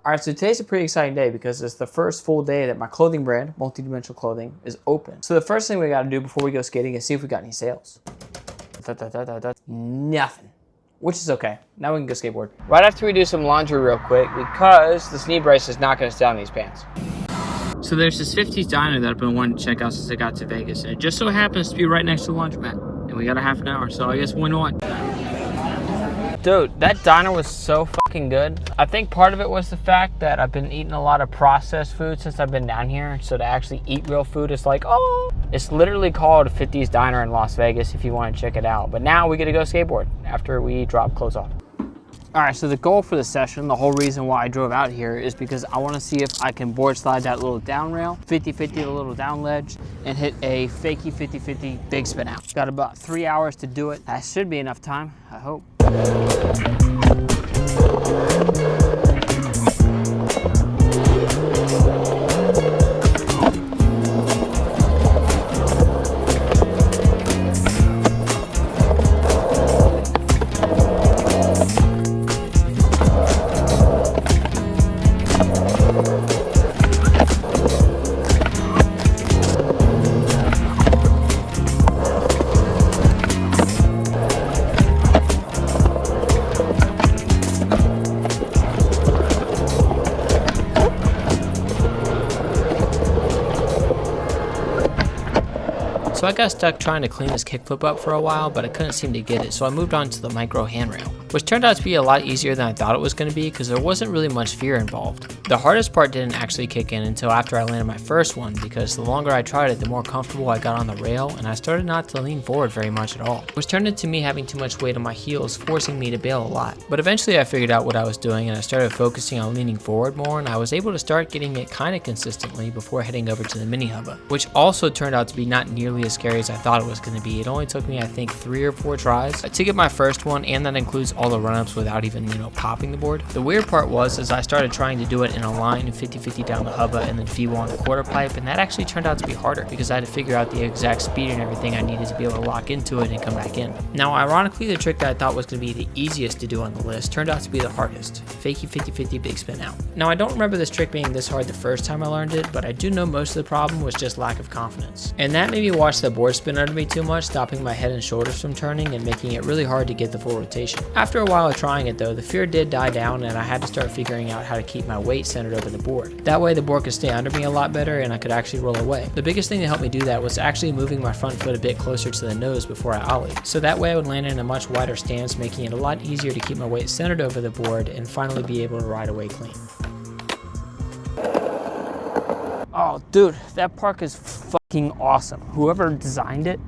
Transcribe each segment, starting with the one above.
All right, so today's a pretty exciting day because it's the first full day that my clothing brand, Multidimensional Clothing, is open. So the first thing we got to do before we go skating is see if we got any sales. Nothing, which is okay. Now we can go skateboard. Right after we do some laundry real quick because this knee brace is not going to stay on these pants. So there's this 50s diner that I've been wanting to check out since I got to Vegas, and it just so happens to be right next to the laundromat. And we got a half an hour, so I guess why not? Dude, that diner was so fucking good. I think part of it was the fact that I've been eating a lot of processed food since I've been down here. So to actually eat real food is like, oh. It's literally called 50s Diner in Las Vegas if you want to check it out. But now we get to go skateboard after we drop clothes off. All right, so the goal for the session, the whole reason why I drove out here is because I want to see if I can board slide that little down rail, 50-50 the little down ledge, and hit a fakey 50-50 big spin out. Got about 3 hours to do it. That should be enough time, I hope. So I got stuck trying to clean this kickflip up for a while, but I couldn't seem to get it, so I moved on to the micro handrail, which turned out to be a lot easier than I thought it was going to be because there wasn't really much fear involved. The hardest part didn't actually kick in until after I landed my first one, because the longer I tried it, the more comfortable I got on the rail, and I started not to lean forward very much at all, which turned into me having too much weight on my heels, forcing me to bail a lot. But eventually I figured out what I was doing, and I started focusing on leaning forward more, and I was able to start getting it kind of consistently before heading over to the mini hubba, which also turned out to be not nearly as scary as I thought it was going to be. It only took me, I think, 3 or 4 tries to get my first one, and that includes all the run-ups without even, popping the board. The weird part was, as I started trying to do it in a line, 50-50 down the hubba and then feeble on the quarter pipe, and that actually turned out to be harder because I had to figure out the exact speed and everything I needed to be able to lock into it and come back in. Now, ironically, the trick that I thought was going to be the easiest to do on the list turned out to be the hardest. Fakey 50-50 big spin out. Now, I don't remember this trick being this hard the first time I learned it, but I do know most of the problem was just lack of confidence. And that made me watch the board spin under me too much, stopping my head and shoulders from turning and making it really hard to get the full rotation. After a while of trying it though, the fear did die down and I had to start figuring out how to keep my weight centered over the board. That way the board could stay under me a lot better and I could actually roll away. The biggest thing that helped me do that was actually moving my front foot a bit closer to the nose before I ollied. So that way I would land in a much wider stance, making it a lot easier to keep my weight centered over the board and finally be able to ride away clean. Oh dude, that park is fucking awesome. Whoever designed it,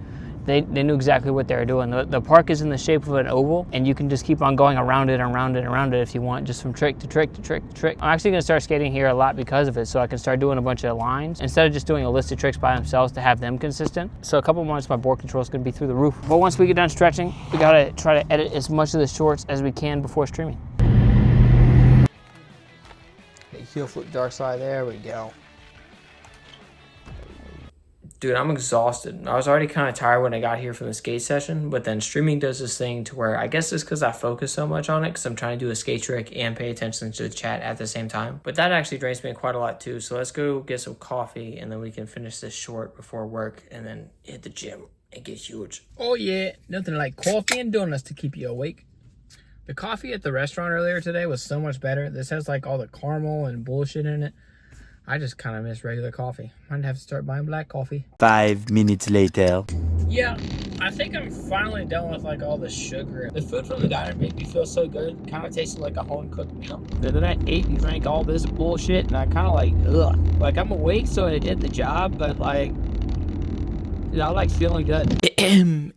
they knew exactly what they were doing. The park is in the shape of an oval, and you can just keep on going around it and around it and around it if you want, just from trick to trick to trick to trick. I'm actually gonna start skating here a lot because of it, so I can start doing a bunch of lines instead of just doing a list of tricks by themselves to have them consistent. So a couple months, my board control is gonna be through the roof. But once we get done stretching, we gotta try to edit as much of the shorts as we can before streaming. Okay, heel flip dark slide, there we go. Dude, I'm exhausted. I was already kind of tired when I got here from the skate session, but then streaming does this thing to where I guess it's because I focus so much on it because I'm trying to do a skate trick and pay attention to the chat at the same time. But that actually drains me quite a lot too. So let's go get some coffee and then we can finish this short before work and then hit the gym and get huge. Oh yeah, nothing like coffee and donuts to keep you awake. The coffee at the restaurant earlier today was so much better. This has like all the caramel and bullshit in it. I just kind of miss regular coffee. Might have to start buying black coffee. 5 minutes later. Yeah, I think I'm finally done with like all the sugar. The food from the diner made me feel so good. Kind of tasted like a home cooked meal. Then I ate and drank all this bullshit and I kind of like, ugh. Like I'm awake so I did the job, but like, dude, I like feeling good.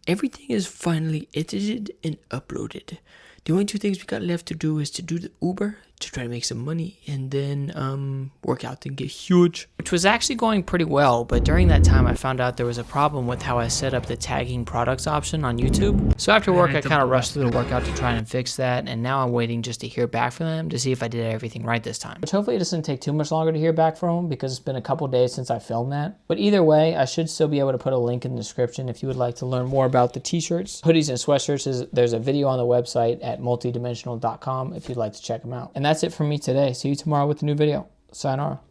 Everything is finally edited and uploaded. The only 2 things we got left to do is to do the Uber to try to make some money and then work out and get huge, which was actually going pretty well. But during that time I found out there was a problem with how I set up the tagging products option on YouTube. So after work I kind of rushed through the workout to try and fix that, and now I'm waiting just to hear back from them to see if I did everything right this time, which hopefully it doesn't take too much longer to hear back from them because it's been a couple days since I filmed that. But either way, I should still be able to put a link in the description if you would like like to learn more about the t-shirts, hoodies, and sweatshirts, there's a video on the website at multidimensional.com if you'd like to check them out. And that's it from me today. See you tomorrow with a new video. Sayonara.